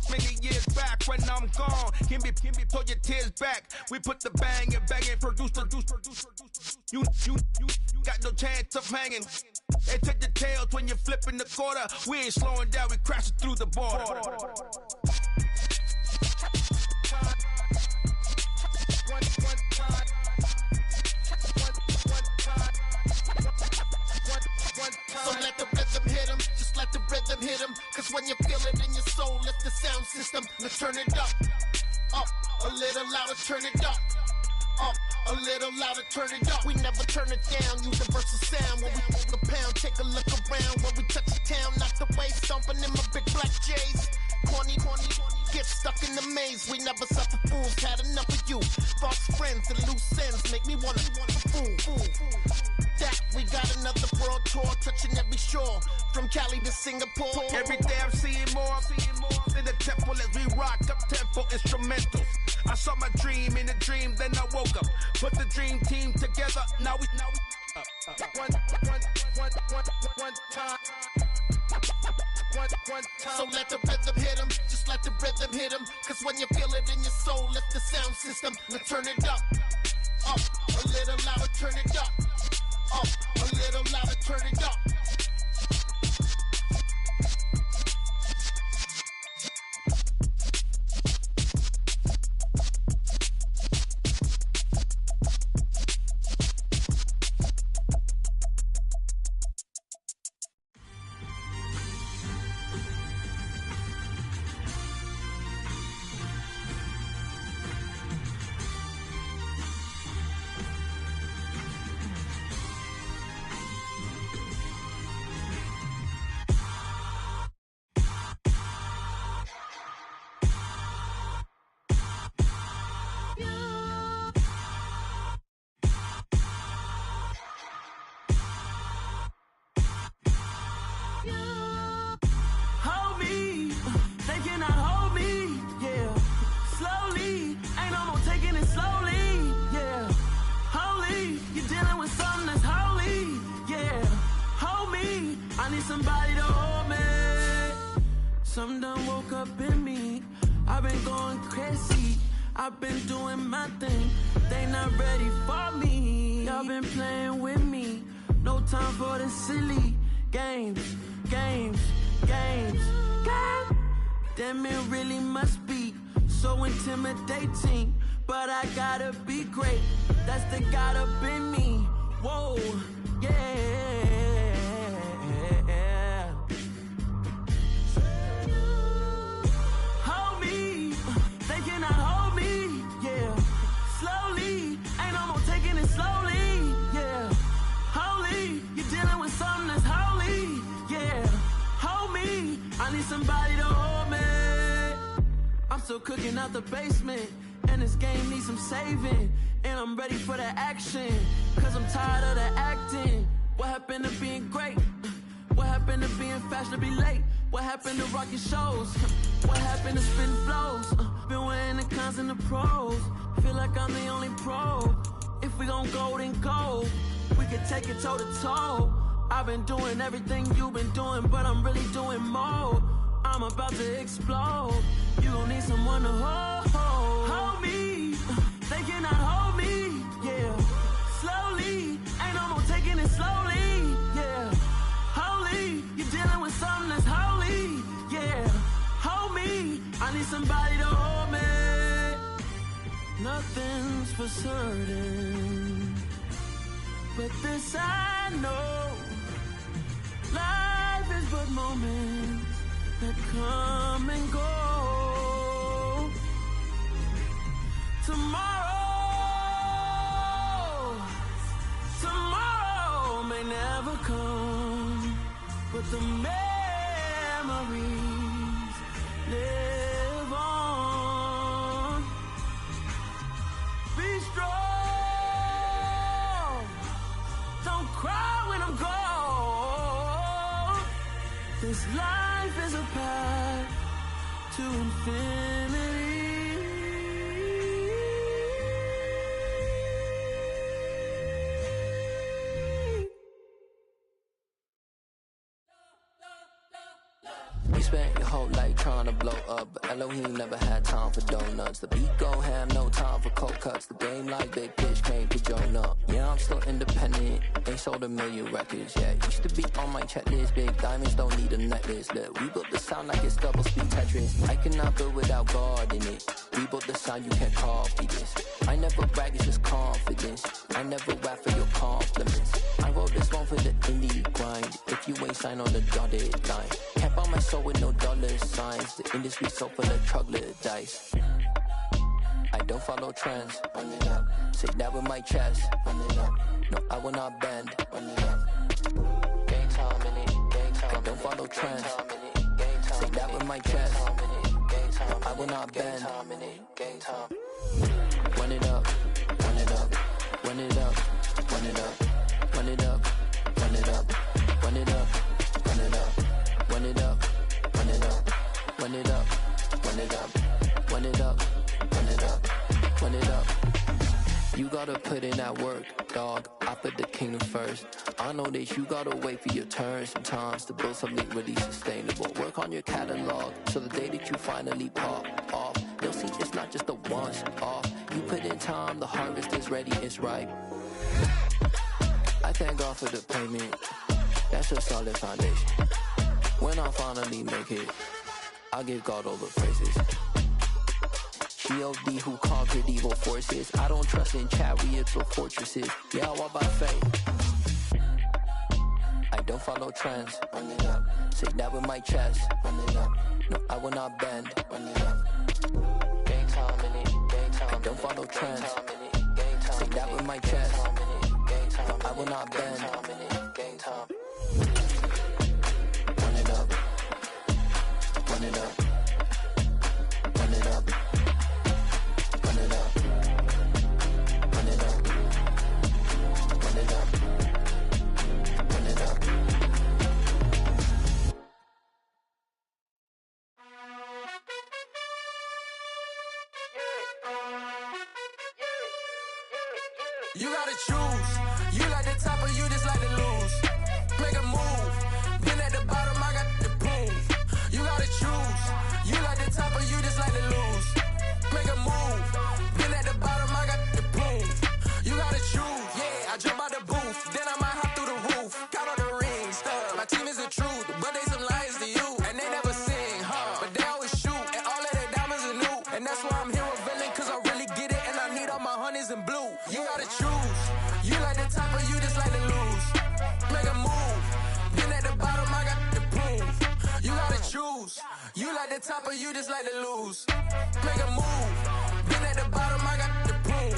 off many years back when I'm gone. Give me, pull your tears back. We put the bang and produce. You got no chance of hanging. They take the tails when you're flipping the quarter. We ain't slowing down, we crashing through the border. So let the rhythm hit him, just let the rhythm hit him. Cause when you feel it in your soul, lift the sound system. Let's turn it up, a little louder, turn it up. A little louder, turn it up. We never turn it down, universal sound. When we move the pound, take a look around. When we touch the town, knock the way, stomping in my big black J's. Corny, get stuck in the maze. We never suffer fools, had enough of you. False friends and loose ends make me wanna fool. That we got another world tour, touching every shore, from Cali to Singapore. Every day I'm seeing more in the temple as we rock up tempo instrumentals. I saw my dream in a dream, then I woke up. Put the dream team together, now we one time. So let the rhythm hit him, just let the rhythm hit him. Cause when you feel it in your soul, lift the sound system. Let's turn it up, a little louder, turn it up, a little louder, turn it up. Somebody to hold me. Something done woke up in me. I've been going crazy. I've been doing my thing. They not ready for me. Y'all been playing with me. No time for the silly games. Damn, it really must be so intimidating. But I gotta be great. That's the God up in me. Whoa, yeah. Somebody to hold me. I'm still cooking out the basement, and this game needs some saving. And I'm ready for the action, cause I'm tired of the acting. What happened to being great? What happened to being fashionably late? What happened to rocking shows? What happened to spitting flows? Been weighing the cons and the pros. Feel like I'm the only pro. If we gon' go, then go. We can take it toe to toe. I've been doing everything you've been doing, but I'm really doing more. I'm about to explode. You gon' need someone to hold me. They cannot hold me, yeah. Slowly, ain't no more taking it slowly, yeah. Holy, you're dealing with something that's holy, yeah. Hold me, I need somebody to hold me. Nothing's for certain, but this I know. Life is but moments that come and go. Tomorrow may never come, but the memories live on. Be strong, don't cry when I'm gone. This life is a path to infinity. You spent your whole life trying to blow up, but Elohim never had time for donuts. The beat go ham, no time for cold cuts. The game like Big Fish came to Jonah. Yeah, I'm still independent, ain't sold a million records yet. Used to be on my checklist, big diamonds don't need a necklace. Look, we built the sound like it's double speed Tetris. I cannot build without God in it. We built the sound, you can't copy this. I never brag, it's just confidence. I never rap for your compliments. I wrote this one for the indie grind. If you ain't signed on the dotted line, can't buy my soul with no dollar signs. The industry so full of troglodytes. I don't follow trends. Run it up. Say that with my chest. Run it up. No, I will not bend. Run it up. Gang time in it. Gang time. I don't follow trends. Say that with my chest. No, I will not bend. Gang time. Run it up. Run it up. Run it up. Run it up. Run it up. Run it up. Run it up. Run it up. Run it up. Run it up. Run it up. Run it up. Run it up. Run it up. Run it up. You gotta put in that work, dog. I put the kingdom first. I know that you gotta wait for your turn sometimes to build something really sustainable. Work on your catalog, so the day that you finally pop off, you'll see it's not just a once off. You put in time, the harvest is ready, it's ripe. I thank God for the payment. That's a solid foundation. When I finally make it, I'll give God all the praises. G.O.D. who conquered evil forces. I don't trust in chariots or fortresses. Yeah, I walk by faith. I don't follow trends. Run it up. Say that with my chest. Run it up. No, I will not bend. Run it up. Gang time in it. Gang time. I don't follow trends. Say that with my chest. No, I will not bend. Gang time. Run it up. Run it up. Run it up. Run it up. Run it up. Run it up. Run it up. You gotta choose. You like the top or you just like to lose. Make a move. Been at the bottom, I got the proof. You gotta choose. You like the top or you just like to lose. Make a move. Been at the bottom, I got the proof. You gotta choose. Yeah, I jump out the booth. Then I might hop through the roof. Count on the rings. My team is the truth, but they some liars to you. And they never sing, but they always shoot. And all of their diamonds are new. And that's why I'm here revealing, cause I really get it. And I need all my honeys in blue. You gotta choose. You like the top or you just like to lose. Make a move. Been at the bottom, I got the proof. You gotta choose. You like the top or you just like to lose. Make a move. Been at the bottom, I got the proof.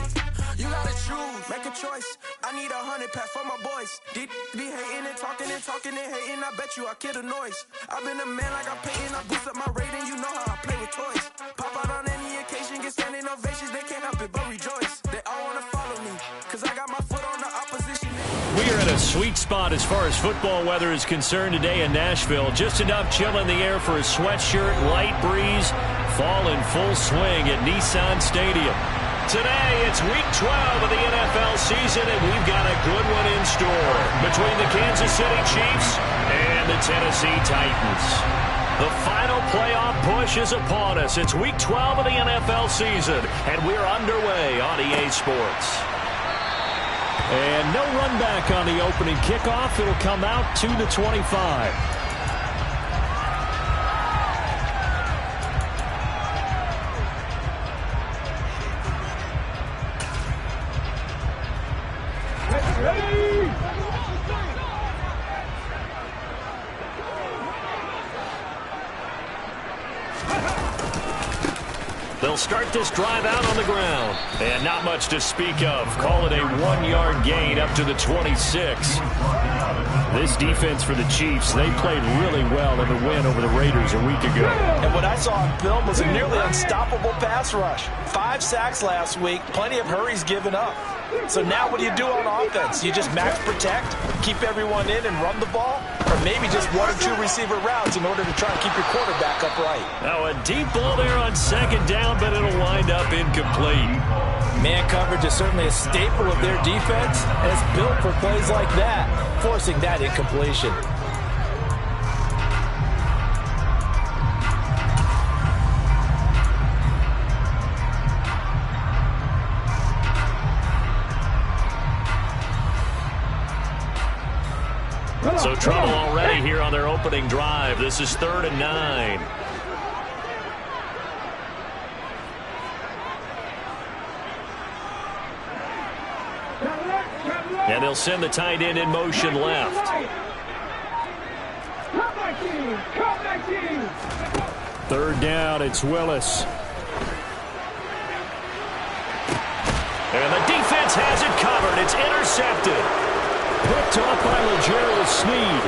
You gotta choose. Make a choice. I need 100 pack for my boys. Deep be hating and talking and talking and hating. I bet you I kill the noise. I've been a man like I'm painting. I boost up my rating. You know how I play with toys. Pop out on any occasion, get standing ovations. They can't help it but rejoice. They all wanna follow me, cause I got my foot on the opposition. We are in a sweet spot as far as football weather is concerned today in Nashville. Just enough chill in the air for a sweatshirt, light breeze, fall in full swing at Nissan Stadium. Today, it's week 12 of the NFL season, and we've got a good one in store between the Kansas City Chiefs and the Tennessee Titans. The final playoff push is upon us. It's week 12 of the NFL season, and we're underway on EA Sports. And no run back on the opening kickoff. It'll come out to the 25. They'll start this drive out on the ground. And not much to speak of. Call it a 1-yard gain up to the 26. This defense for the Chiefs, they played really well in the win over the Raiders a week ago. And what I saw on film was a nearly unstoppable pass rush. 5 sacks last week, plenty of hurries given up. So now what do you do on offense? You just max protect, keep everyone in and run the ball? Or maybe just 1 or 2 receiver routes in order to try and keep your quarterback upright? Now a deep ball there on second down, but it'll wind up incomplete. Man coverage is certainly a staple of their defense, and it's built for plays like that, forcing that incompletion. So trouble already here on their opening drive. This is 3rd and 9. And they'll send the tight end in motion left. Third down, it's Willis. And the defense has it covered. It's intercepted. Picked off by LeGerald Sneed.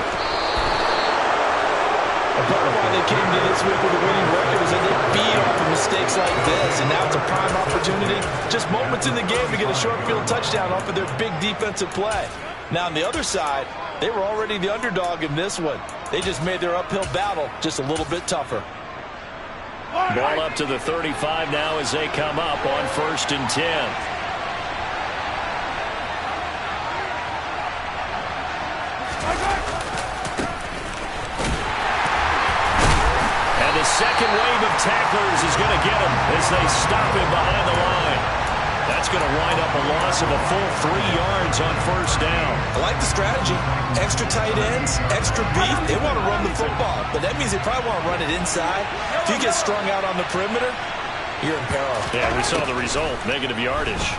Part of why they came to this week with a winning record is that they feed off of mistakes like this, and now it's a prime opportunity. Just moments in the game to get a short field touchdown off of their big defensive play. Now on the other side, they were already the underdog in this one. They just made their uphill battle just a little bit tougher. Ball up to the 35 now as they come up on 1st and 10. Second wave of tacklers is going to get him as they stop him behind the line. That's going to wind up a loss of a full 3 yards on 1st down. I like the strategy. Extra tight ends, extra beef. They want to run the football, but that means they probably want to run it inside. If you get strung out on the perimeter, you're in peril. Yeah, we saw the result, negative yardage.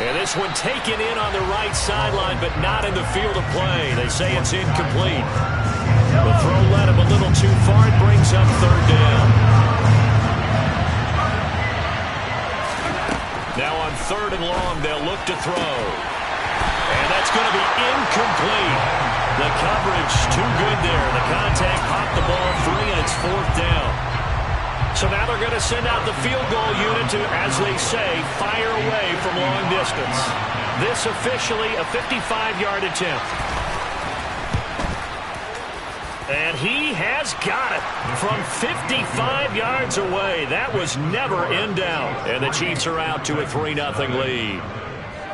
And this one taken in on the right sideline, but not in the field of play. They say it's incomplete. The throw led him a little too far. It brings up 3rd down. Now on 3rd and long, they'll look to throw. And that's going to be incomplete. The coverage too good there. The contact popped the ball free, and it's 4th down. So now they're going to send out the field goal unit to, as they say, fire away from long distance. This officially a 55-yard attempt. And he has got it from 55 yards away. That was never in doubt. And the Chiefs are out to a 3-0 lead.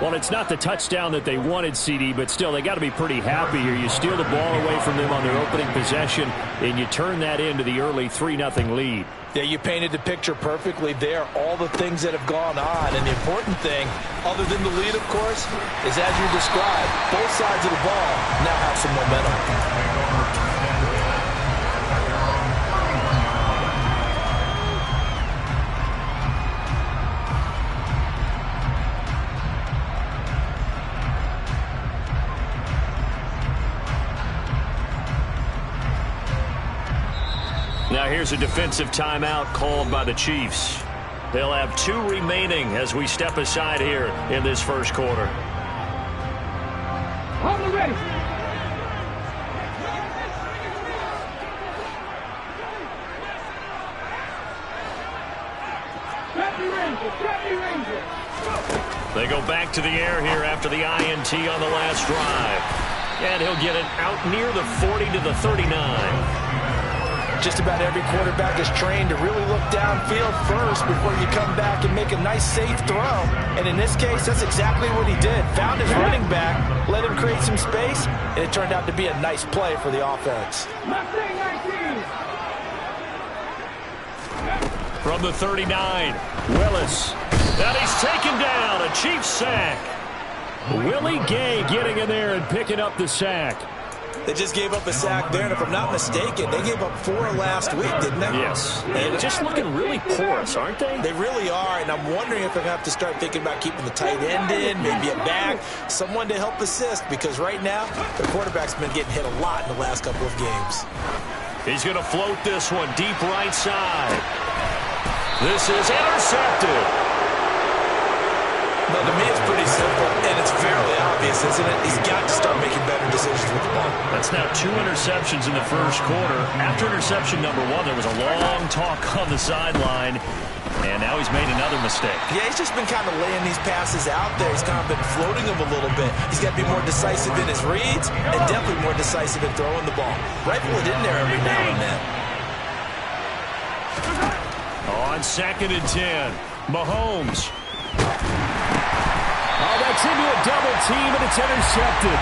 Well, it's not the touchdown that they wanted, CD, but still, they got to be pretty happy here. You steal the ball away from them on their opening possession, and you turn that into the early 3-0 lead. Yeah, you painted the picture perfectly there, all the things that have gone on. And the important thing, other than the lead, of course, is as you described, both sides of the ball now have some momentum. Now here's a defensive timeout called by the Chiefs. They'll have 2 remaining as we step aside here in this first quarter. On the ready. They go back to the air here after the INT on the last drive. And he'll get it out near the 40 to the 39. Just about every quarterback is trained to really look downfield first before you come back and make a nice, safe throw. And in this case, that's exactly what he did. Found his running back, let him create some space, and it turned out to be a nice play for the offense. From the 39, Willis. And he's taken down, a Chiefs sack. Willie Gay getting in there and picking up the sack. They just gave up a sack there, and if I'm not mistaken, they gave up 4 last week, didn't they? Yes. And just looking really porous, aren't they? They really are, and I'm wondering if they're going to have to start thinking about keeping the tight end in, maybe a back, someone to help assist, because right now, the quarterback's been getting hit a lot in the last couple of games. He's going to float this one deep right side. This is intercepted. Now, to me, it's pretty simple, and it's fairly obvious, isn't it? He's got to start making better decisions with the ball. That's now 2 interceptions in the first quarter. After interception number 1, there was a long talk on the sideline, and now he's made another mistake. Yeah, he's just been kind of laying these passes out there. He's kind of been floating them a little bit. He's got to be more decisive in his reads and definitely more decisive in throwing the ball. Rifle it in there every now and then. On 2nd and 10, Mahomes. Oh, that's into a double team, and it's intercepted.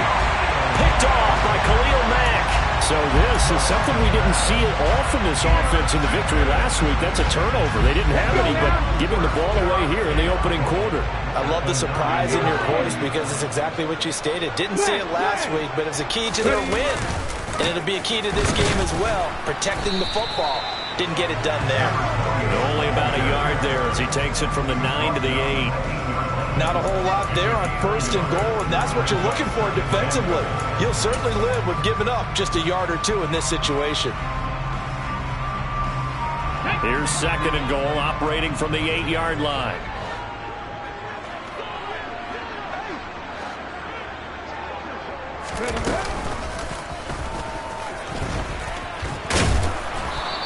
Picked off by Khalil Mack. So this is something we didn't see at all from this offense in the victory last week. That's a turnover. They didn't have any, but giving the ball away here in the opening quarter. I love the surprise in your voice because it's exactly what you stated. Didn't see it last week, but it's a key to their win. And it'll be a key to this game as well, protecting the football. Didn't get it done there. Only about a yard there as he takes it from the 9 to the 8. Not a whole lot there on 1st and goal, and that's what you're looking for defensively. You'll certainly live with giving up just a yard or two in this situation. Here's 2nd and goal, operating from the 8-yard line.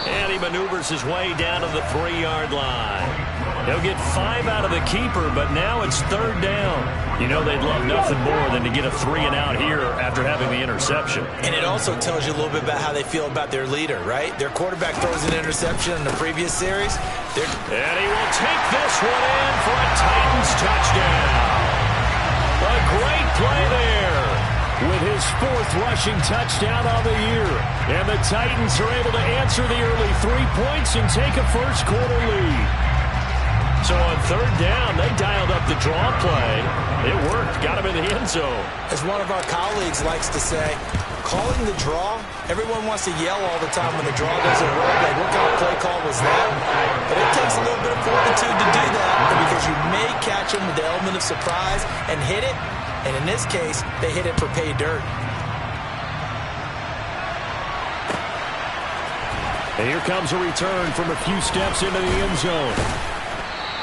And he maneuvers his way down to the 3-yard line. He'll get 5 out of the keeper, but now it's 3rd down. You know they'd love nothing more than to get a 3-and-out here after having the interception. And it also tells you a little bit about how they feel about their leader, right? Their quarterback throws an interception in the previous series. And he will take this one in for a Titans touchdown. A great play there with his 4th rushing touchdown on the year. And the Titans are able to answer the early 3 points and take a first quarter lead. So on 3rd down, they dialed up the draw play. It worked. Got him in the end zone. As one of our colleagues likes to say, calling the draw, everyone wants to yell all the time when the draw doesn't work. Like, what kind of play call was that? But it takes a little bit of fortitude to do that because you may catch them with the element of surprise and hit it. And in this case, they hit it for pay dirt. And here comes a return from a few steps into the end zone.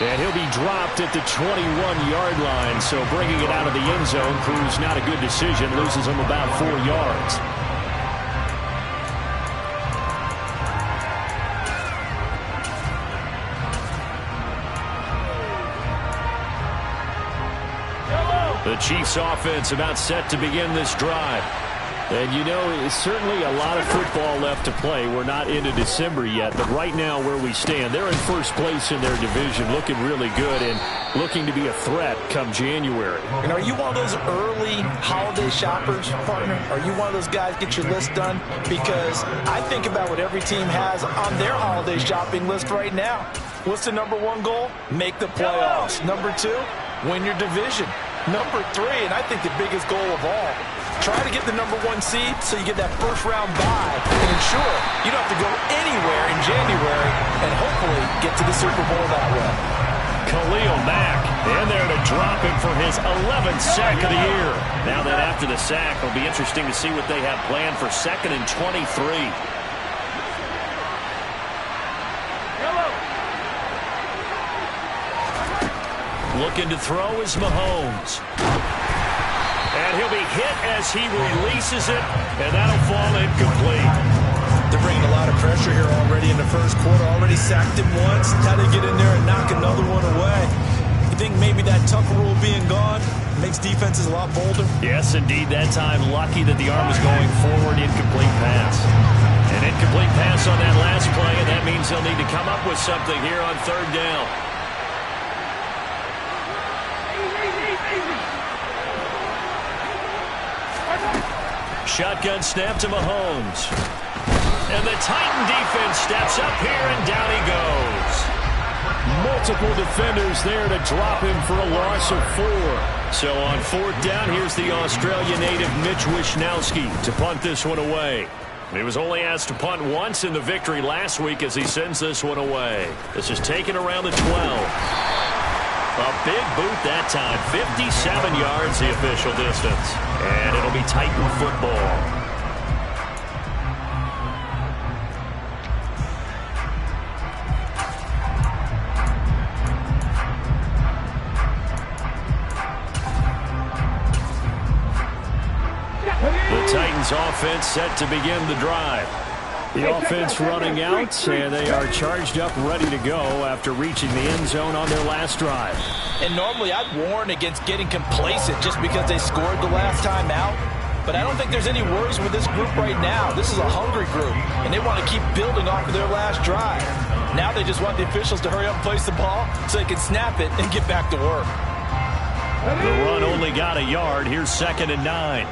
And he'll be dropped at the 21-yard line, so bringing it out of the end zone proves not a good decision, loses him about 4 yards. The Chiefs offense about set to begin this drive. And you know, it's certainly a lot of football left to play. We're not into December yet, but right now where we stand, they're in first place in their division, looking really good and looking to be a threat come January. And are you one of those early holiday shoppers, partner? Are you one of those guys get your list done? Because I think about what every team has on their holiday shopping list right now. What's the number 1 goal? Make the playoffs. Number 2, win your division. Number 3, and I think the biggest goal of all, try to get the number 1 seed so you get that first-round bye and ensure you don't have to go anywhere in January and hopefully get to the Super Bowl that way. Khalil Mack in there to drop him for his 11th sack of the year. Now that after the sack, it'll be interesting to see what they have planned for 2nd and 23. Looking to throw is Mahomes. And he'll be hit as he releases it, and that'll fall incomplete. They're bringing a lot of pressure here already in the first quarter. Already sacked him once. How to get in there and knock another one away. You think maybe that Tucker rule being gone makes defenses a lot bolder? Yes, indeed. That time, lucky that the arm was going forward. Incomplete pass. An incomplete pass on that last play, and that means they'll need to come up with something here on 3rd down. Shotgun snap to Mahomes. And the Titan defense steps up here, and down he goes. Multiple defenders there to drop him for a loss of 4. So on 4th down, here's the Australia native Mitch Wishnowsky to punt this one away. He was only asked to punt once in the victory last week as he sends this one away. This is taken around the 12. A big boot that time, 57 yards the official distance. And it'll be Titan football. The Titans offense set to begin the drive. The offense running out, and they are charged up, ready to go after reaching the end zone on their last drive. And normally I'd warn against getting complacent just because they scored the last time out. But I don't think there's any worries with this group right now. This is a hungry group, and they want to keep building off of their last drive. Now they just want the officials to hurry up and place the ball so they can snap it and get back to work. The run only got a yard. Here's 2nd and 9.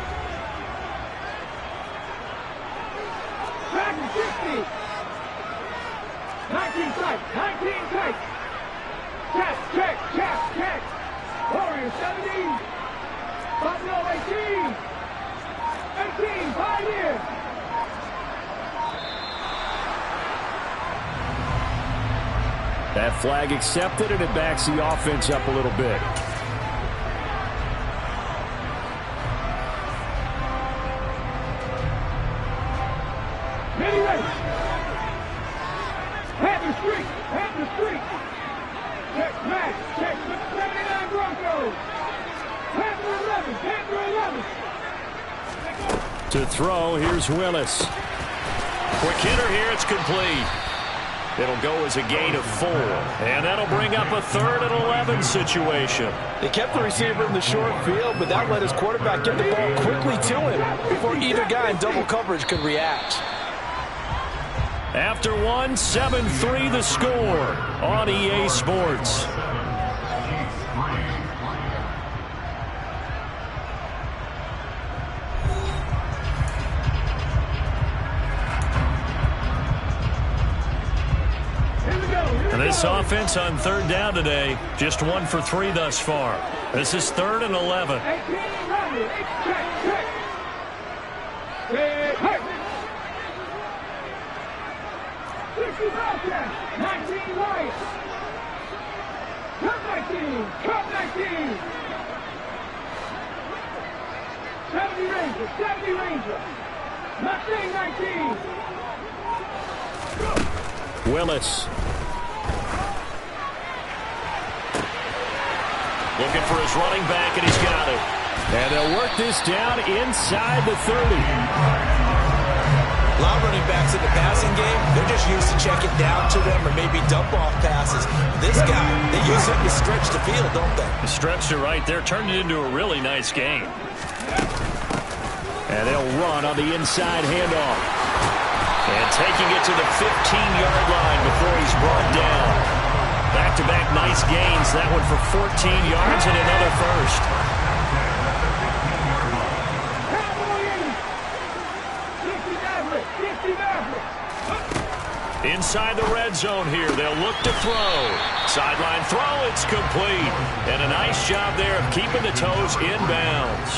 19 tight, 19 tight. Check. Warriors 70. Buffalo 18. 18, 5 years. That flag accepted, and it backs the offense up a little bit. Mini race. Head the street. Check Max. Check 79 Broncos. Panther 11. To throw, here's Willis. Quick hitter here, it's complete. It'll go as a gain of 4. And that'll bring up a 3rd and 11 situation. They kept the receiver in the short field, but that let his quarterback get the ball quickly to him before either guy in double coverage could react. After 1, 7-3 the score on EA Sports. And this offense on 3rd down today, just 1 for 3 thus far. This is 3rd and 11. 18, check. 60 Bobcats, 19 Lions. Cut 19. 70 Rangers. Mustang 19. Willis. Looking for his running back, and he's got it. And they'll work this down inside the 30. A lot of running backs in the passing game, they're just used to check it down to them or maybe dump off passes. This guy, they use him to stretch the field, don't they? He stretched it right there, turned it into a really nice game. And they'll run on the inside handoff. And taking it to the 15-yard line before he's brought down. Back-to-back nice gains. That one for 14 yards and another first. Inside the red zone here. They'll look to throw. Sideline throw. It's complete. And a nice job there of keeping the toes inbounds.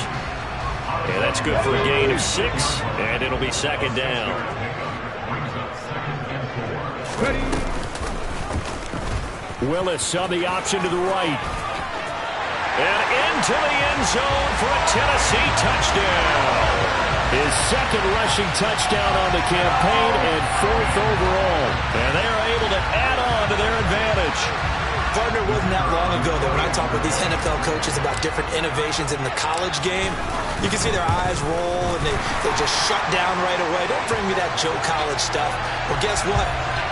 Yeah, that's good for a gain of 6. And it'll be 2nd down. Willis on the option to the right. And into the end zone for a Tennessee touchdown. His 2nd rushing touchdown on the campaign and 4th overall. And they are able to add on to their advantage. Partner, it wasn't that long ago that when I talk with these NFL coaches about different innovations in the college game, you can see their eyes roll and they just shut down right away. Don't bring me that Joe College stuff. Well, guess what?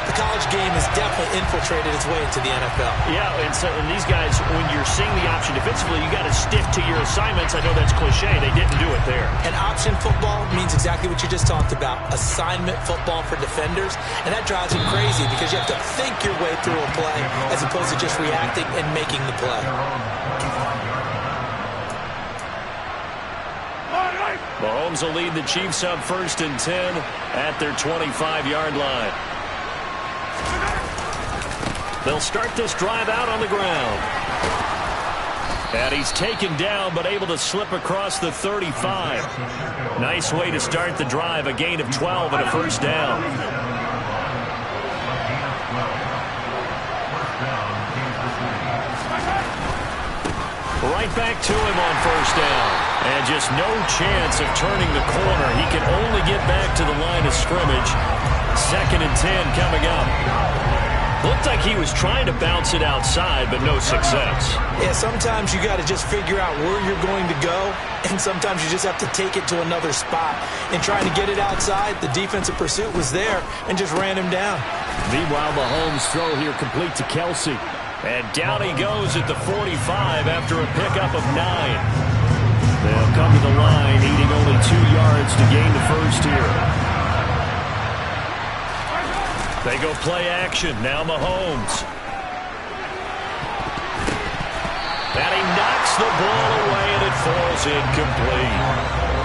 The college game has definitely infiltrated its way into the NFL. Yeah, and these guys, when you're seeing the option defensively, you got to stick to your assignments. I know that's cliche. They didn't do it there. And option football means exactly what you just talked about, assignment football for defenders. And that drives them crazy because you have to think your way through a play as opposed to just reacting and making the play. Mahomes will lead the Chiefs up 1st and 10 at their 25-yard line. They'll start this drive out on the ground. And he's taken down, but able to slip across the 35. Nice way to start the drive, a gain of 12 and a 1st down. Right back to him on 1st down. And just no chance of turning the corner. He can only get back to the line of scrimmage. 2nd and 10 coming up. Looked like he was trying to bounce it outside, but no success. Yeah, sometimes you got to just figure out where you're going to go, and sometimes you just have to take it to another spot. In trying to get it outside, the defensive pursuit was there and just ran him down. Meanwhile, Mahomes' throw here complete to Kelsey. And down he goes at the 45 after a pickup of 9. They'll come to the line, needing only 2 yards to gain the first here. They go play action. Now Mahomes. And he knocks the ball away, and it falls incomplete.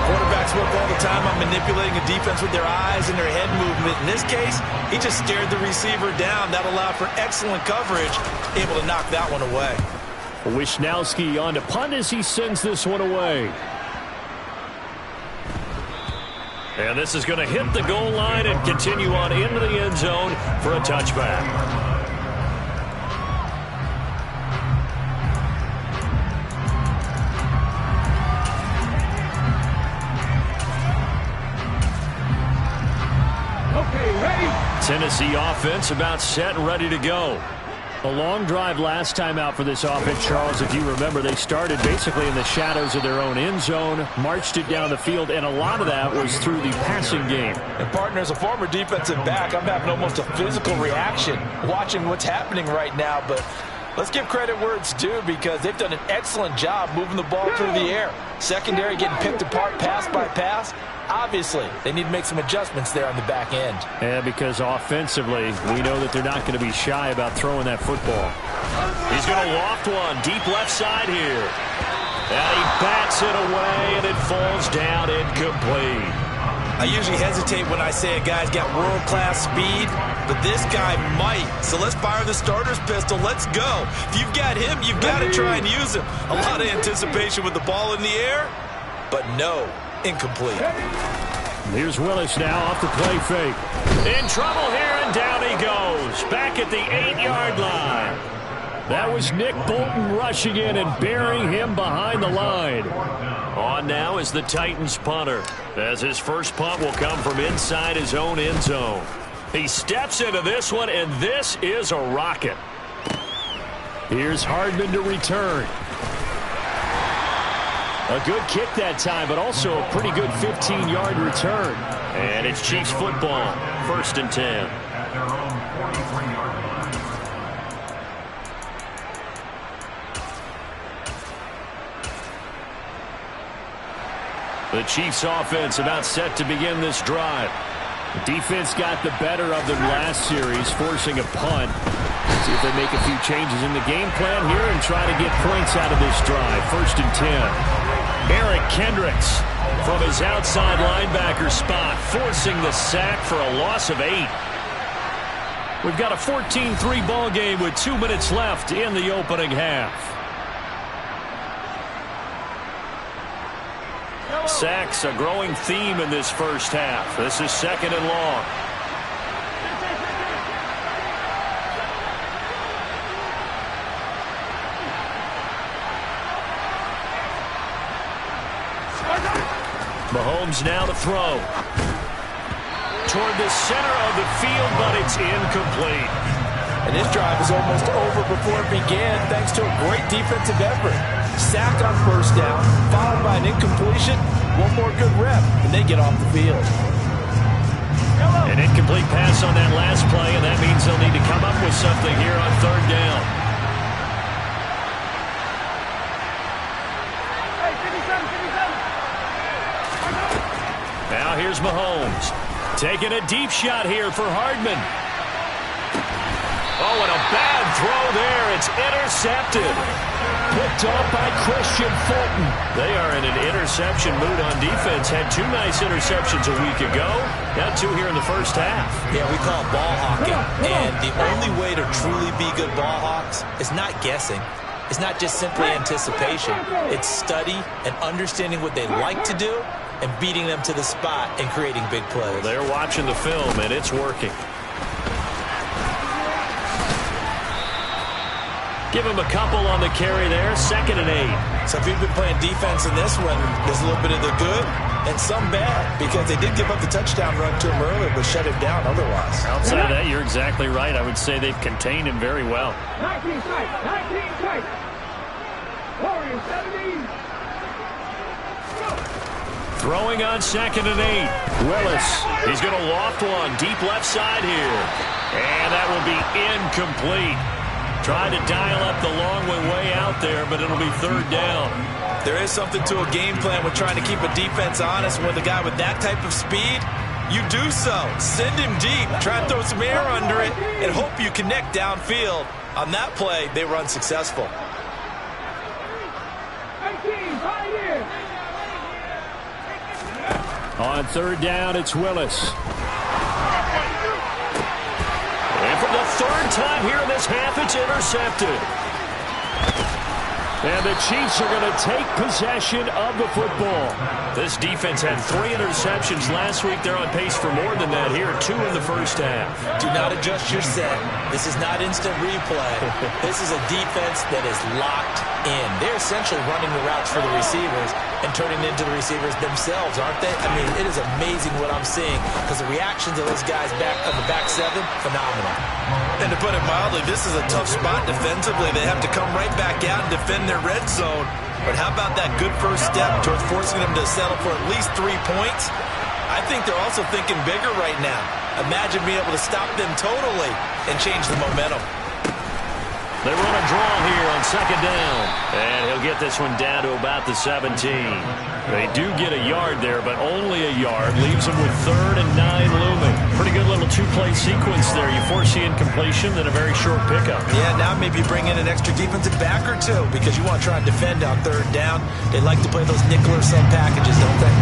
Quarterbacks work all the time on manipulating a defense with their eyes and their head movement. In this case, he just stared the receiver down. That allowed for excellent coverage, able to knock that one away. Wisnowski on to punt as he sends this one away. And this is going to hit the goal line and continue on into the end zone for a touchback. Okay, ready? Tennessee offense about set and ready to go. A long drive last time out for this offense, Charles. If you remember, they started basically in the shadows of their own end zone, marched it down the field, and a lot of that was through the passing game. And partner, as a former defensive back, I'm having almost a physical reaction watching what's happening right now. But let's give credit where it's due, because they've done an excellent job moving the ball through the air. Secondary getting picked apart pass by pass. Obviously, they need to make some adjustments there on the back end. Yeah, because offensively, we know that they're not going to be shy about throwing that football. He's going to loft one deep left side here. And he bats it away, and it falls down incomplete. I usually hesitate when I say a guy's got world-class speed, but this guy might. So let's fire the starter's pistol. Let's go. If you've got him, you've got to try and use him. A lot of anticipation with the ball in the air, but no. Incomplete. Here's Willis now off the play fake. In trouble here, and down he goes. Back at the 8-yard line. That was Nick Bolton rushing in and burying him behind the line. On now is the Titans punter, as his first punt will come from inside his own end zone. He steps into this one, and this is a rocket. Here's Hardman to return. A good kick that time, but also a pretty good 15-yard return. And it's Chiefs football, 1st and 10. The Chiefs offense about set to begin this drive. The defense got the better of them last series, forcing a punt. See if they make a few changes in the game plan here and try to get points out of this drive. 1st and 10. Eric Kendricks from his outside linebacker spot, forcing the sack for a loss of 8. We've got a 14-3 ball game with 2 minutes left in the opening half. Sacks a growing theme in this first half. This is 2nd and long. Mahomes now to throw. Toward the center of the field, but it's incomplete. And this drive is almost over before it began, thanks to a great defensive effort. Sack on 1st down, followed by an incompletion. One more good rep, and they get off the field. An incomplete pass on that last play, and that means they'll need to come up with something here on 3rd down. Now here's Mahomes. Taking a deep shot here for Hardman. Oh, and a bad throw there. It's intercepted. Picked off by Christian Fulton. They are in an interception mood on defense. Had 2 nice interceptions a week ago. Got 2 here in the first half. Yeah, we call it ball hawking. And the only way to truly be good ball hawks is not guessing. It's not just simply anticipation. It's study and understanding what they like to do and beating them to the spot and creating big plays. They're watching the film, and it's working. Give him a couple on the carry there. 2nd and 8. So if you've been playing defense in this one, there's a little bit of the good and some bad, because they did give up the touchdown run to him earlier, but shut him down otherwise. Outside of that, you're exactly right. I would say they've contained him very well. 19 strikes. 19 strikes. Warriors 17. Throwing on 2nd and 8. Willis. He's going to loft one deep left side here. And that will be incomplete. Tried to dial up the long way out there, but it'll be 3rd down. There is something to a game plan with trying to keep a defense honest. With a guy with that type of speed, you do so. Send him deep. Try and throw some air under it and hope you connect downfield. On that play, they were unsuccessful. 18, 5 years. On third down, it's Willis. And for the third time here in this half, it's intercepted. And the Chiefs are going to take possession of the football. This defense had 3 interceptions last week. They're on pace for more than that here, 2 in the first half. Do not adjust your set. This is not instant replay. This is a defense that is locked in. They're essentially running the routes for the receivers and turning into the receivers themselves, aren't they? I mean, it is amazing what I'm seeing because the reactions of those guys back on the back 7, phenomenal. And to put it mildly, this is a tough spot defensively. They have to come right back out and defend their red zone. But how about that good first step towards forcing them to settle for at least 3 points? I think they're also thinking bigger right now. Imagine being able to stop them totally and change the momentum. They run a draw here on second down. And he'll get this one down to about the 17. They do get a yard there, but only a yard. Leaves them with 3rd and 9 looming. Pretty good little 2-play sequence there. You force the incompletion, then a very short pickup. Yeah, now maybe bring in an extra defensive back or 2 because you want to try and defend on third down. They like to play those nickel or sub packages, don't they?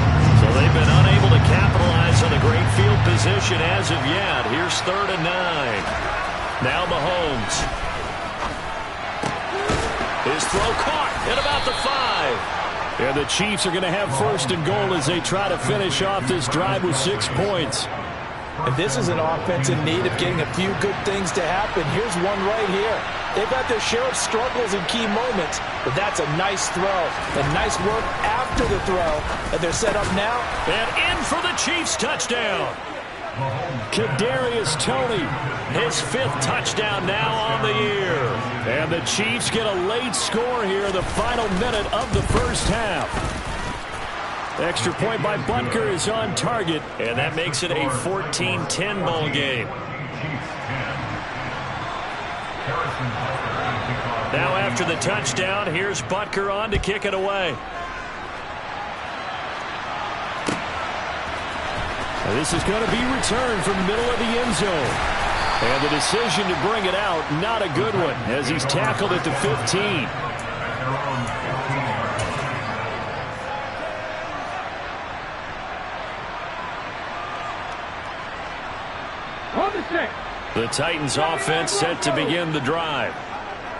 So they've been unable to capitalize on a great field position as of yet. Here's 3rd and 9. Now Mahomes. His throw caught at about the 5. And the Chiefs are going to have 1st and goal as they try to finish off this drive with 6 points. And this is an offense in need of getting a few good things to happen. Here's one right here. They've got their share of struggles in key moments, but that's a nice throw. And nice work after the throw. And they're set up now. And in for the Chiefs touchdown. Kadarius Toney, his 5th touchdown now on the year. And the Chiefs get a late score here in the final minute of the first half. Extra point by Butker is on target. And that makes it a 14-10 ball game. Now after the touchdown, here's Butker on to kick it away. This is going to be returned from the middle of the end zone. And the decision to bring it out, not a good one, as he's tackled at the 15. On the 6. The Titans offense set to begin the drive.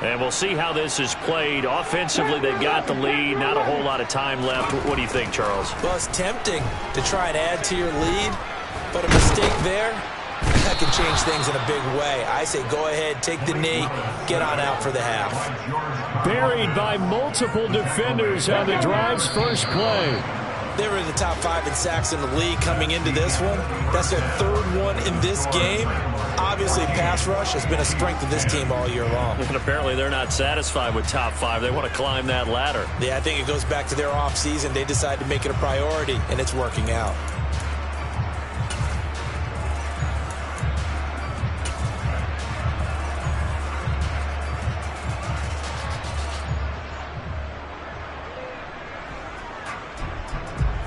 And we'll see how this is played. Offensively, they've got the lead. Not a whole lot of time left. What do you think, Charles? Well, it's tempting to try and add to your lead, but a mistake there, that can change things in a big way. I say go ahead, take the knee, get on out for the half. Buried by multiple defenders on the drive's first play. They were in the top 5 in sacks in the league coming into this one. That's their 3rd one in this game. Obviously, pass rush has been a strength of this team all year long. And apparently they're not satisfied with top 5. They want to climb that ladder. Yeah, I think it goes back to their offseason. They decided to make it a priority, and it's working out.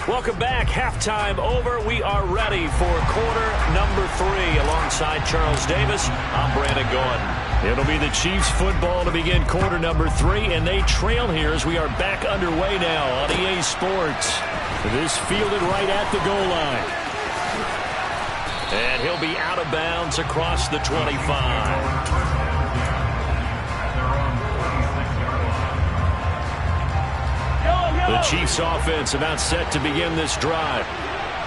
Welcome back. Halftime over. We are ready for quarter number 3. Alongside Charles Davis, I'm Brandon Gordon. It'll be the Chiefs football to begin quarter number 3, and they trail here as we are back underway now on EA Sports. This fielded right at the goal line. And he'll be out of bounds across the 25. The Chiefs offense about set to begin this drive.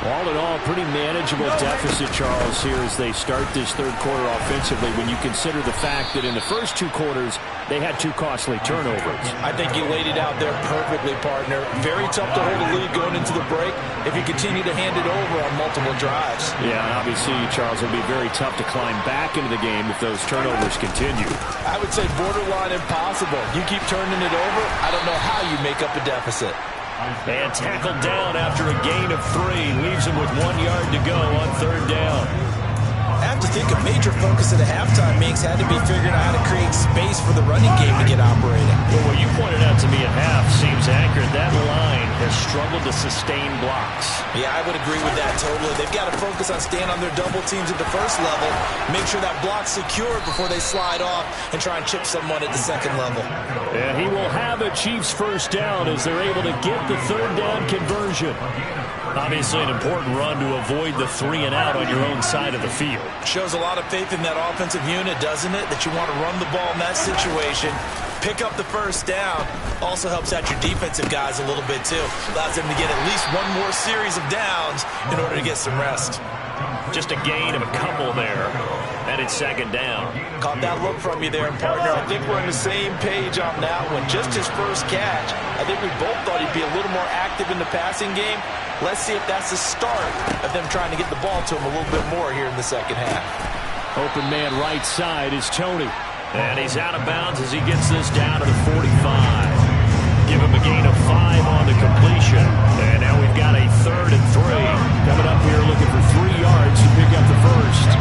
All in all, pretty manageable deficit, Charles, here as they start this third quarter offensively when you consider the fact that in the first 2 quarters, they had 2 costly turnovers. I think you laid it out there perfectly, partner. Very tough to hold a lead going into the break if you continue to hand it over on multiple drives. Yeah, and obviously, Charles, it'll be very tough to climb back into the game if those turnovers continue. I would say borderline impossible. You keep turning it over, I don't know how you make up a deficit. And tackled down after a gain of 3. Leaves him with 1 yard to go on third down. I have to think a major focus of the halftime meetings had to be figuring out how to create space for the running game to get operating. Well, what you pointed out to me at half seems accurate. That line has struggled to sustain blocks. Yeah, I would agree with that totally. They've got to focus on staying on their double teams at the first level, make sure that block's secured before they slide off and try and chip someone at the second level. And he will have a Chiefs first down as they're able to get the third down conversion. Obviously an important run to avoid the 3 and out on your own side of the field. Shows a lot of faith in that offensive unit, doesn't it? That you want to run the ball in that situation. Pick up the first down. Also helps out your defensive guys a little bit, too. Allows them to get at least one more series of downs in order to get some rest. Just a gain of a couple there. And it's second down. Caught that look from you there, partner. I think we're on the same page on that one. Just his first catch. I think we both thought he'd be a little more active in the passing game. Let's see if that's the start of them trying to get the ball to him a little bit more here in the second half. Open man right side is Tony. And he's out of bounds as he gets this down to the 45. Give him a gain of 5 on the completion. And now we've got a 3rd and 3. Coming up here looking for 3 yards to pick up the first.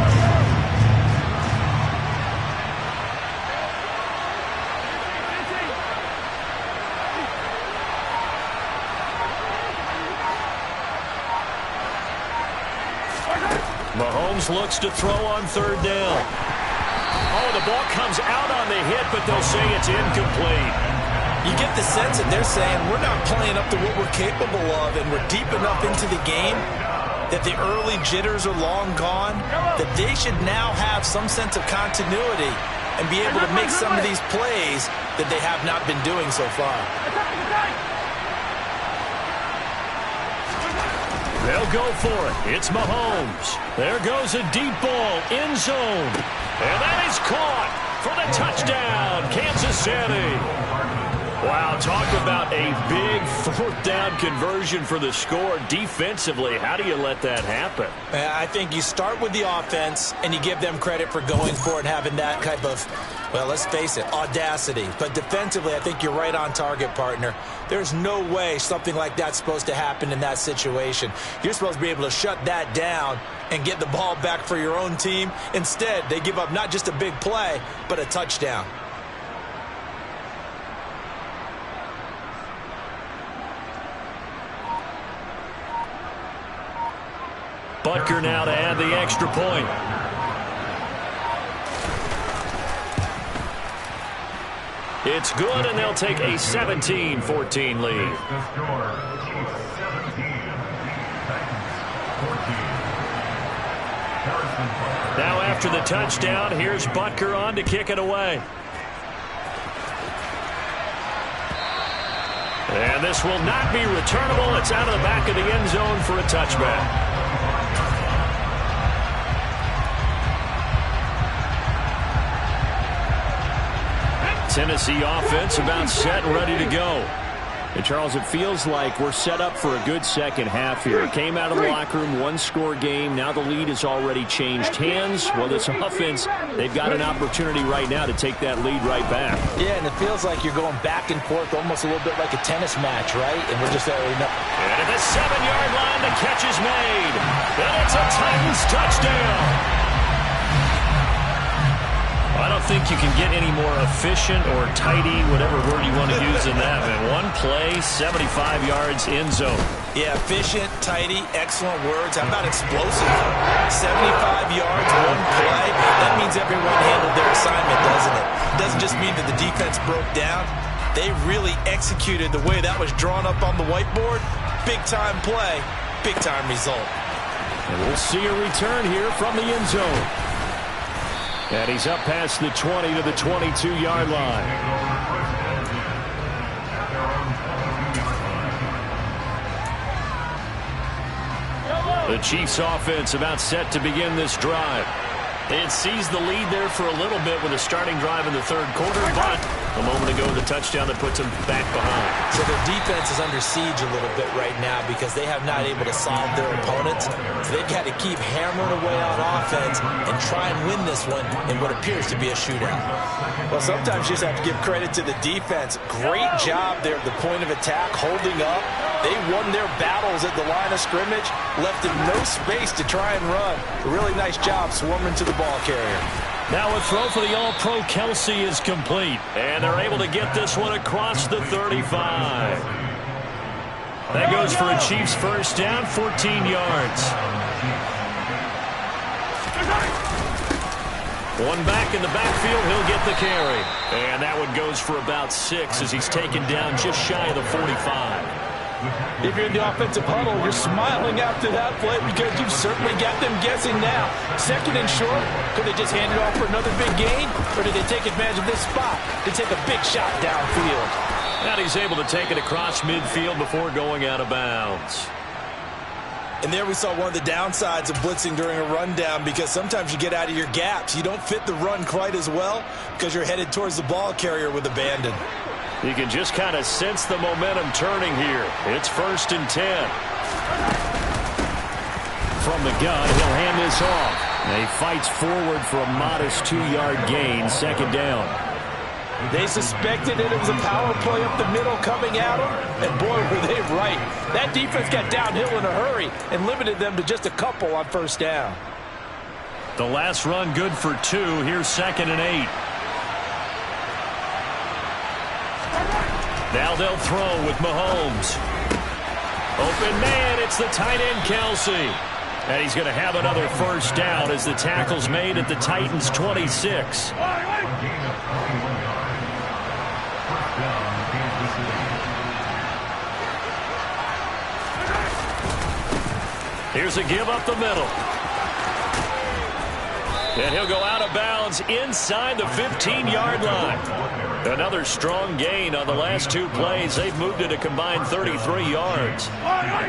Mahomes looks to throw on 3rd down. Oh, the ball comes out on the hit, but they'll say it's incomplete. You get the sense that they're saying we're not playing up to what we're capable of, and we're deep enough into the game that the early jitters are long gone, that they should now have some sense of continuity and be able to make some of these plays that they have not been doing so far. They'll go for it. It's Mahomes. There goes a deep ball, end zone. And that is caught for the touchdown, Kansas City. Wow, talk about a big 4th down conversion for the score defensively. How do you let that happen? I think you start with the offense, and you give them credit for going for it and having that type of, well, let's face it, audacity. But defensively, I think you're right on target, partner. There's no way something like that's supposed to happen in that situation. You're supposed to be able to shut that down and get the ball back for your own team. Instead, they give up not just a big play, but a touchdown. Butker now to add the extra point. It's good, and they'll take a 17-14 lead. Now after the touchdown, here's Butker on to kick it away. And this will not be returnable. It's out of the back of the end zone for a touchback. Tennessee offense about set and ready to go. And Charles, it feels like we're set up for a good second half here. It came out of the locker room, 1-score game. Now the lead has already changed hands. Well, this offense, they've got an opportunity right now to take that lead right back. Yeah, and it feels like you're going back and forth almost a little bit like a tennis match, right? And we're just And at the 7-yard line, the catch is made. And it's a Titans touchdown. I don't think you can get any more efficient or tidy, whatever word you want to use in that, man. One play, 75 yards, end zone. Yeah, efficient, tidy, excellent words. How about explosive? 75 yards, one play. That means everyone handled their assignment, doesn't it? It doesn't just mean that the defense broke down. They really executed the way that was drawn up on the whiteboard. Big-time play, big-time result. And we'll see a return here from the end zone. And he's up past the 20 to the 22-yard line. The Chiefs offense about set to begin this drive. They had seized the lead there for a little bit with a starting drive in the 3rd quarter, but a moment ago the touchdown that puts them back behind. So their defense is under siege a little bit right now because they have not able to solve their opponents. So they've got to keep hammering away on offense and try and win this one in what appears to be a shootout. Well, sometimes you just have to give credit to the defense. Great job there at the point of attack, holding up. They won their battles at the line of scrimmage, left them no space to try and run. A really nice job swarming to the ball carrier. Now a throw for the All-Pro Kelsey is complete. And they're able to get this one across the 35. That goes for a Chiefs first down, 14 yards. One back in the backfield, he'll get the carry. And that one goes for about 6 as he's taken down just shy of the 45. If you're in the offensive huddle, you're smiling after that play because you've certainly got them guessing now. Second and short, could they just hand it off for another big gain? Or did they take advantage of this spot to take a big shot downfield? And he's able to take it across midfield before going out of bounds. And there we saw one of the downsides of blitzing during a rundown, because sometimes you get out of your gaps. You don't fit the run quite as well because you're headed towards the ball carrier with abandon. You can just kind of sense the momentum turning here. It's 1st and 10. From the gun, he'll hand this off. And he fights forward for a modest 2-yard gain, 2nd down. They suspected it was a power play up the middle coming at them, and boy, were they right. That defense got downhill in a hurry and limited them to just a couple on 1st down. The last run good for 2. Here's 2nd and 8. Now they'll throw with Mahomes. Open man, it's the tight end Kelce. And he's going to have another 1st down as the tackle's made at the Titans' 26. Here's a give up the middle. And he'll go out of bounds inside the 15-yard line. Another strong gain on the last 2 plays. They've moved it a combined 33 yards.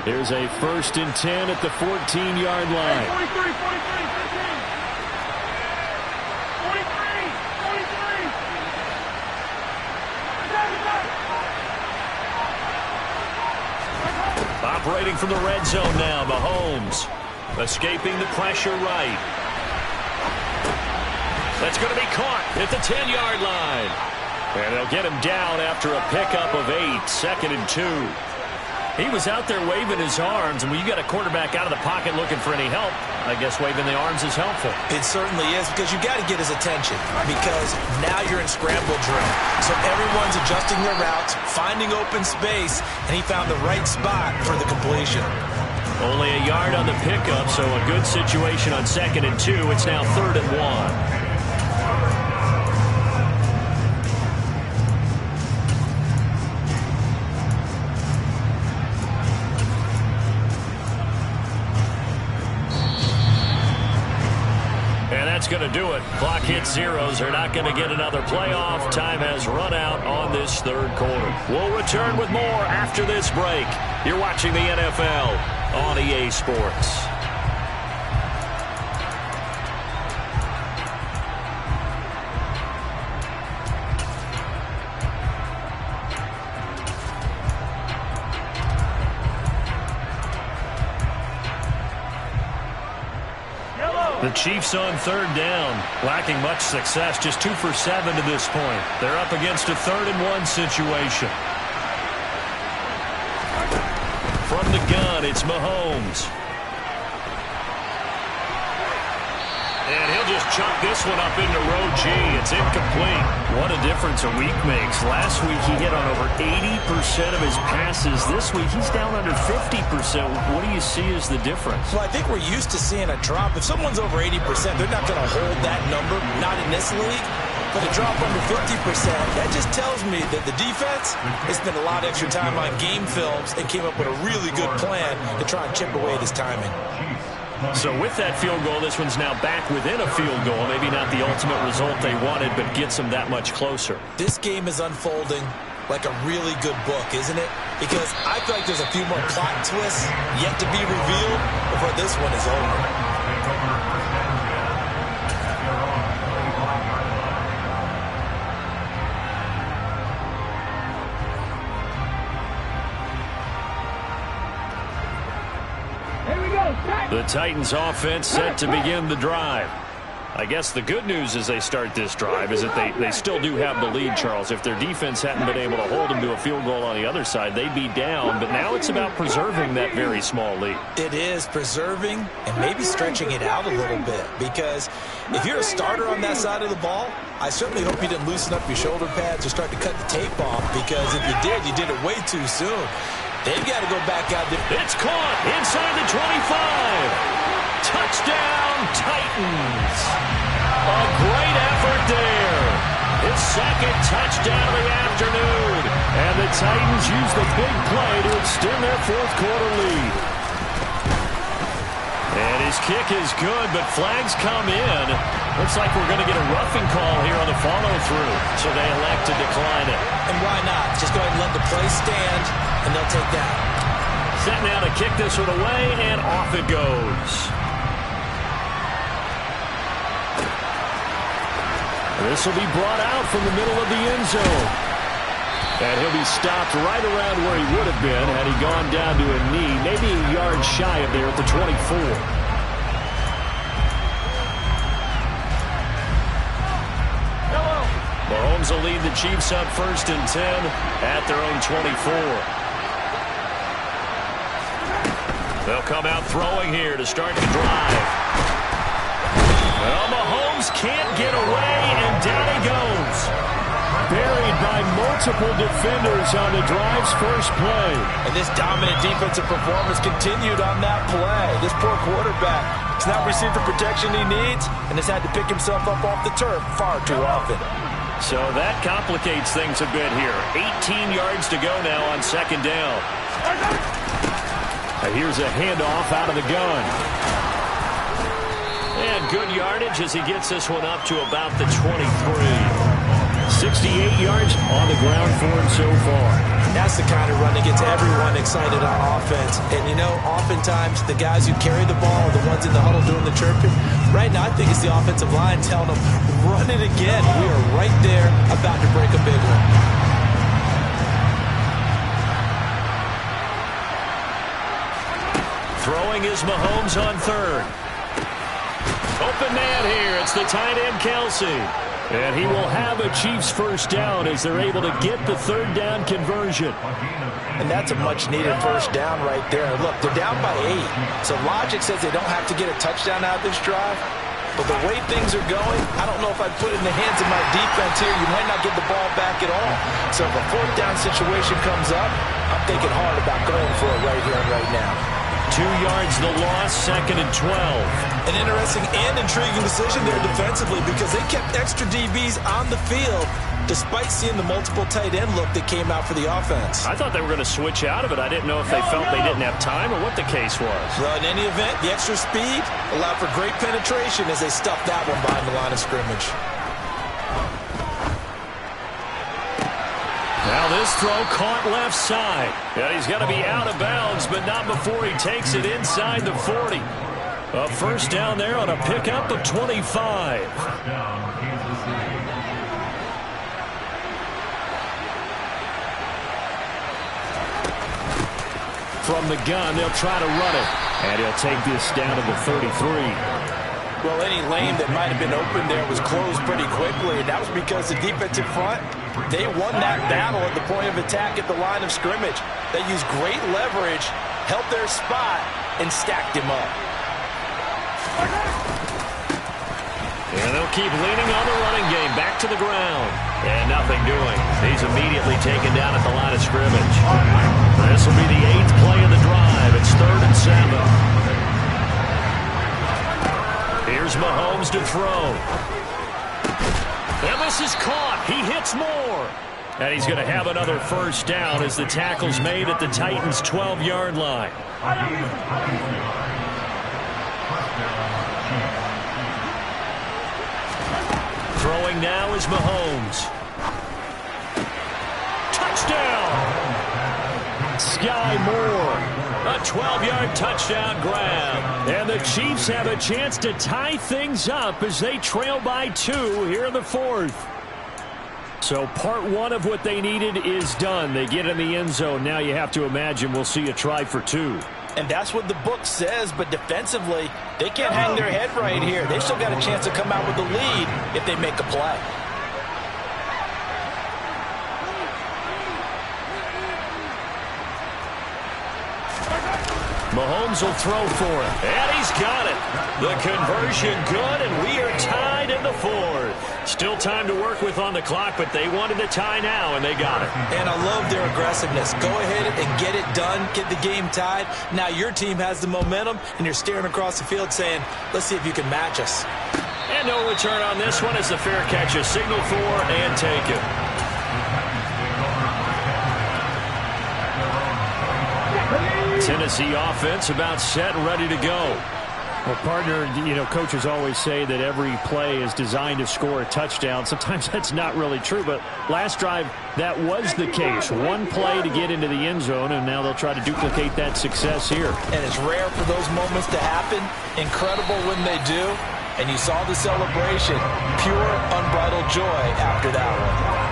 Here's a 1st and 10 at the 14-yard line. 43, 43, 15. Operating from the red zone now, Mahomes. Escaping the pressure right. That's going to be caught at the 10-yard line. And they'll get him down after a pickup of 8, 2nd and 2. He was out there waving his arms, and when you got a quarterback out of the pocket looking for any help, I guess waving the arms is helpful. It certainly is, because you got to get his attention, because now you're in scramble drill. So everyone's adjusting their routes, finding open space, and he found the right spot for the completion. Only a yard on the pickup, so a good situation on 2nd and 2. It's now 3rd and 1. That's going to do it. Clock hits zeros. They're not going to get another playoff. Time has run out on this 3rd quarter. We'll return with more after this break. You're watching the NFL on EA Sports. The Chiefs on 3rd down, lacking much success, just 2 for 7 to this point. They're up against a 3rd and 1 situation. From the gun, it's Mahomes. And he'll just chuck this one up into row G. It's incomplete. What a difference a week makes. Last week he hit on over 80% of his passes. This week he's down under 50%. What do you see as the difference? Well, I think we're used to seeing a drop. If someone's over 80%, they're not going to hold that number, not in this league. But a drop under 50%, that just tells me that the defense has spent a lot of extra time on game films and came up with a really good plan to try and chip away at his timing. So with that field goal, this one's now back within a field goal. Maybe not the ultimate result they wanted, but gets them that much closer. This game is unfolding like a really good book, isn't it? Because I feel like there's a few more plot twists yet to be revealed before this one is over. The Titans offense set to begin the drive. I guess the good news as they start this drive is that they still do have the lead, Charles. If their defense hadn't been able to hold them to a field goal on the other side, they'd be down. But now it's about preserving that very small lead. It is preserving and maybe stretching it out a little bit. Because if you're a starter on that side of the ball, I certainly hope you didn't loosen up your shoulder pads or start to cut the tape off. Because if you did it way too soon. They've got to go back out there. It's caught inside the 25. Touchdown, Titans. A great effort there. His 2nd touchdown of the afternoon. And And the Titans use the big play to extend their fourth quarter lead. And his kick is good, but flags come in. Looks like we're going to get a roughing call here on the follow-through, so they elect to decline it. And why not? Just go ahead and let the play stand, and they'll take that. Set now to kick this one away, and off it goes. This will be brought out from the middle of the end zone. And he'll be stopped right around where he would have been had he gone down to a knee, maybe a yard shy of there at the 24. Mahomes will lead the Chiefs up 1st and 10 at their own 24. They'll come out throwing here to start the drive. Well, Mahomes can't get away, and down he goes. Buried by multiple defenders on the drive's first play. And this dominant defensive performance continued on that play. This poor quarterback has not received the protection he needs and has had to pick himself up off the turf far too often. So that complicates things a bit here. 18 yards to go now on 2nd down. Here's a handoff out of the gun. And good yardage as he gets this one up to about the 23. 68 yards on the ground for him so far. That's the kind of run that gets everyone excited on offense. And, you know, oftentimes the guys who carry the ball are the ones in the huddle doing the chirping. Right now, I think it's the offensive line telling them, run it again. We are right there about to break a big one. Throwing is Mahomes on 3rd. Open man here. It's the tight end, Kelsey. And he will have a Chiefs first down as they're able to get the 3rd down conversion. And that's a much-needed first down right there. Look, they're down by 8. So logic says they don't have to get a touchdown out of this drive. But the way things are going, I don't know if I'd put it in the hands of my defense here. You might not get the ball back at all. So if a 4th down situation comes up, I'm thinking hard about going for it right here and right now. 2 yards the loss, 2nd and 12. An interesting and intriguing decision there defensively because they kept extra DBs on the field despite seeing the multiple tight end look that came out for the offense. I thought they were going to switch out of it. I didn't know if they felt they didn't have time or what the case was. Well, in any event, the extra speed allowed for great penetration as they stuffed that one behind the line of scrimmage. Now this throw caught left side. Yeah, he's got to be out of bounds, but not before he takes it inside the 40. A first down there on a pickup of 25. From the gun, they'll try to run it. And he'll take this down to the 33. Well, any lane that might have been open there was closed pretty quickly, and that was because the defensive front, they won that battle at the point of attack at the line of scrimmage. They used great leverage, held their spot, and stacked him up. And they'll keep leaning on the running game. Back to the ground. And nothing doing. He's immediately taken down at the line of scrimmage. This will be the 8th play of the drive. It's 3rd and 7. Here's Mahomes to throw. And this is caught. He hits more. And he's going to have another first down as the tackle's made at the Titans' 12-yard line. Throwing now is Mahomes. Touchdown! Sky Moore. A 12-yard touchdown grab. And the Chiefs have a chance to tie things up as they trail by 2 here in the 4th. So part 1 of what they needed is done. They get in the end zone. Now you have to imagine we'll see a try for 2. And that's what the book says, but defensively, they can't hang their head right here. They've still got a chance to come out with the lead if they make a play. Mahomes will throw for it. And he's got it. The conversion good, and we are tied in the 4th. Still time to work with on the clock, but they wanted to tie now, and they got it. And I love their aggressiveness. Go ahead and get it done. Get the game tied. Now your team has the momentum, and you're staring across the field saying, let's see if you can match us. And no return on this one as the fair catch is signaled for and taken. Tennessee offense about set and ready to go. Well, partner, coaches always say that every play is designed to score a touchdown. Sometimes that's not really true, but last drive, that was the case. One play to get into the end zone, and now they'll try to duplicate that success here. And it's rare for those moments to happen. Incredible when they do. And you saw the celebration. Pure, unbridled joy after that one.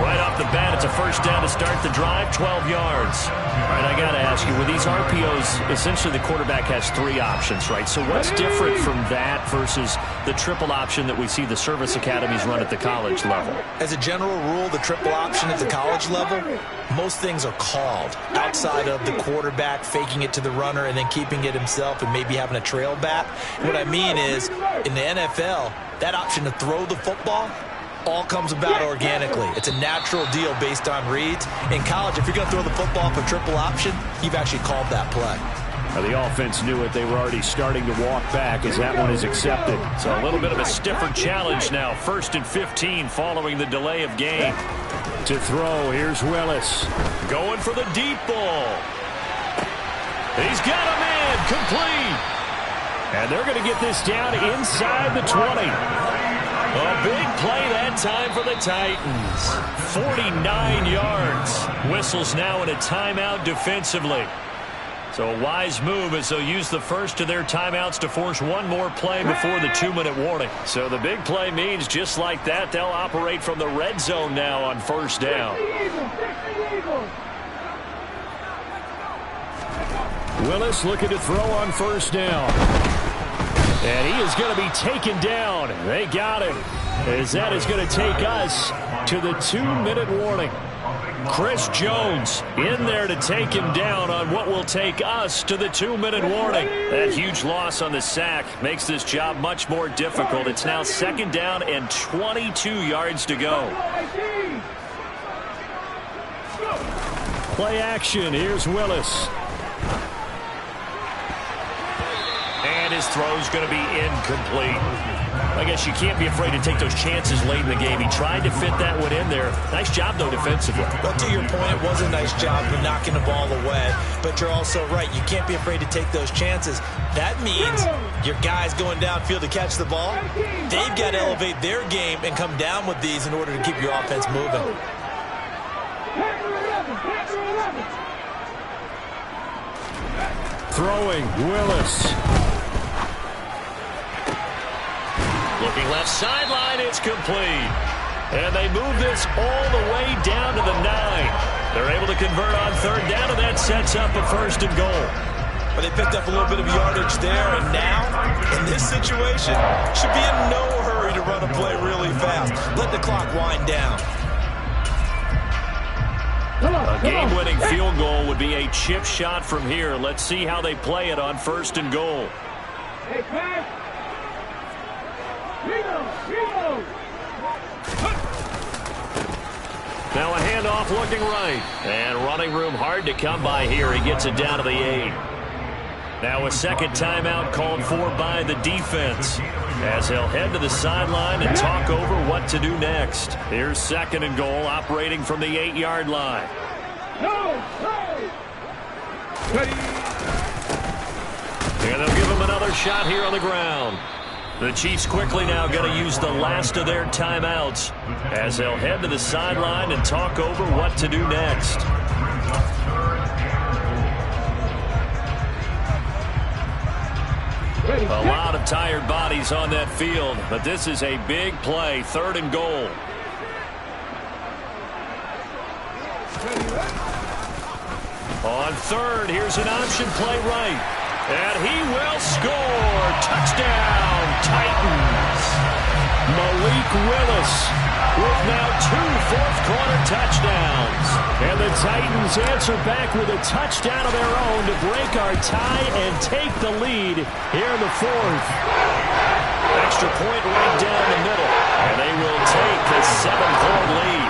Right off the bat, it's a first down to start the drive, 12 yards. All right, I got to ask you, with these RPOs, essentially the quarterback has 3 options, right? So what's different from that versus the triple option that we see the service academies run at the college level? As a general rule, the triple option at the college level, most things are called outside of the quarterback faking it to the runner and then keeping it himself and maybe having a trail back. What I mean is, in the NFL, that option to throw the football all comes about organically. It's a natural deal based on reads. In college, if you're going to throw the football for triple option, you've actually called that play. Now, the offense knew it. They were already starting to walk back as that one is accepted. So a little bit of a stiffer challenge now. 1st and 15 following the delay of game. To throw, here's Willis. Going for the deep ball. He's got a man complete. And they're going to get this down inside the 20. A big play that time for the Titans. 49 yards. Whistles now in a timeout defensively. So a wise move as they'll use the first of their timeouts to force one more play before the 2-minute warning. So the big play means just like that, they'll operate from the red zone now on first down. Willis looking to throw on first down. And he is going to be taken down. They got him. As that is going to take us to the 2-minute warning. Chris Jones in there to take him down on what will take us to the 2-minute warning. That huge loss on the sack makes this job much more difficult. It's now 2nd down and 22 yards to go. Play action. Here's Willis. And his throw's going to be incomplete. I guess you can't be afraid to take those chances late in the game. He tried to fit that one in there. Nice job, though, defensively. Well, to your point, it was a nice job of knocking the ball away. But you're also right. You can't be afraid to take those chances. That means your guys going downfield to catch the ball, they've got to elevate their game and come down with these in order to keep your offense moving. Throwing, Willis. Looking left sideline, it's complete. And they move this all the way down to the 9. They're able to convert on 3rd down, and that sets up a 1st and goal. But they picked up a little bit of yardage there, and now, in this situation, should be in no hurry to run a play really fast. Let the clock wind down. A game-winning field goal would be a chip shot from here. Let's see how they play it on 1st and goal. Now a handoff looking right. And running room hard to come by here. He gets it down to the 8. Now a second timeout called for by the defense, as he'll head to the sideline and talk over what to do next. Here's 2nd and goal, operating from the 8-yard line. And they'll give him another shot here on the ground. The Chiefs quickly now going to use the last of their timeouts as they'll head to the sideline and talk over what to do next. A lot of tired bodies on that field, but this is a big play, 3rd and goal. On 3rd, here's an option play right. And he will score. Touchdown, Titans. Malik Willis with now 2 fourth-quarter touchdowns. And the Titans answer back with a touchdown of their own to break our tie and take the lead here in the 4th. Extra point right down the middle. And they will take a 7-point lead.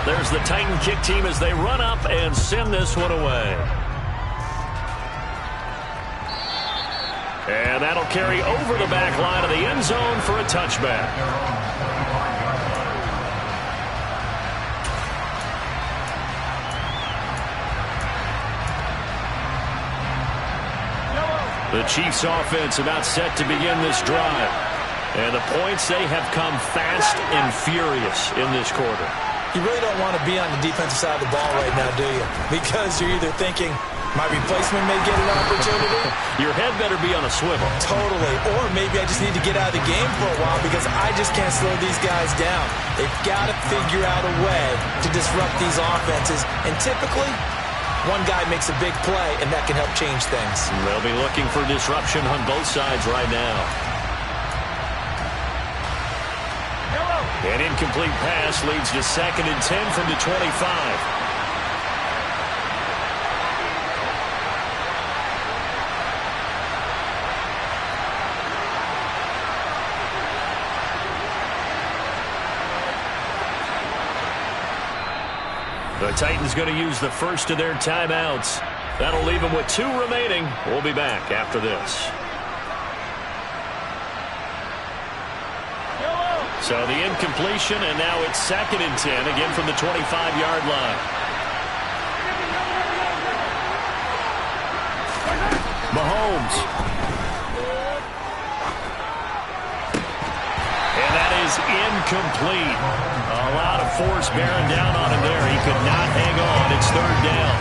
There's the Titan kick team as they run up and send this one away. And that'll carry over the back line of the end zone for a touchback. The Chiefs offense about set to begin this drive. And the points, they have come fast and furious in this quarter. You really don't want to be on the defensive side of the ball right now, do you? Because you're either thinking, my replacement may get an opportunity. Your head better be on a swivel. Totally. Or maybe I just need to get out of the game for a while because I just can't slow these guys down. They've got to figure out a way to disrupt these offenses. And typically, one guy makes a big play, and that can help change things. They'll be looking for disruption on both sides right now. An incomplete pass leads to 2nd and 10 from the 25. The Titans going to use the first of their timeouts. That'll leave them with 2 remaining. We'll be back after this. So the incompletion, and now it's 2nd and 10, again from the 25-yard line. Mahomes. And that is incomplete. A lot of force bearing down on him there. He could not hang on. It's 3rd down.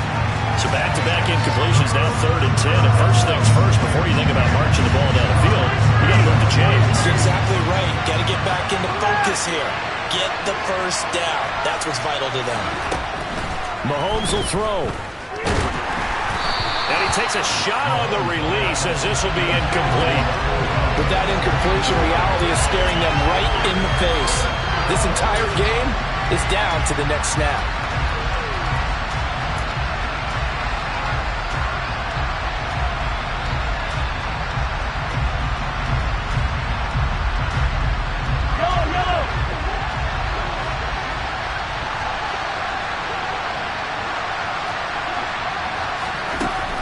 So back-to-back incompletions, now 3rd and 10. And first things first, before you think about marching the ball down the field, you got to move the chains. That's exactly right. Got to get back into focus here. Get the first down. That's what's vital to them. Mahomes will throw. And he takes a shot on the release as this will be incomplete. But that incompletion reality is staring them right in the face. This entire game is down to the next snap.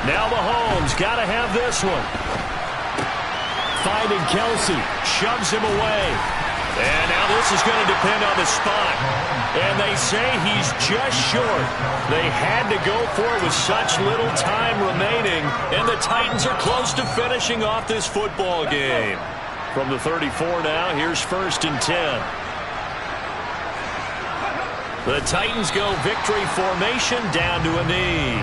Now Mahomes got to have this one. Finding Kelsey, shoves him away. And now this is going to depend on the spot. And they say he's just short. They had to go for it with such little time remaining. And the Titans are close to finishing off this football game. From the 34 now, here's 1st and 10. The Titans go victory formation down to a knee.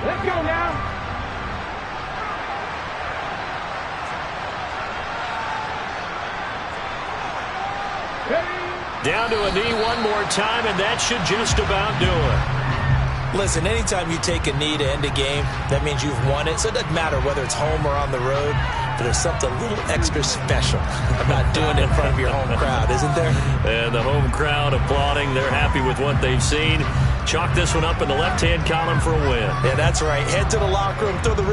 Let's go now. Down to a knee one more time, and that should just about do it. Listen, anytime you take a knee to end a game, that means you've won it. So it doesn't matter whether it's home or on the road, but there's something a little extra special about doing it in front of your home crowd, isn't there? And the home crowd applauding. They're happy with what they've seen. Chalk this one up in the left-hand column for a win. Yeah, that's right. Head to the locker room, throw the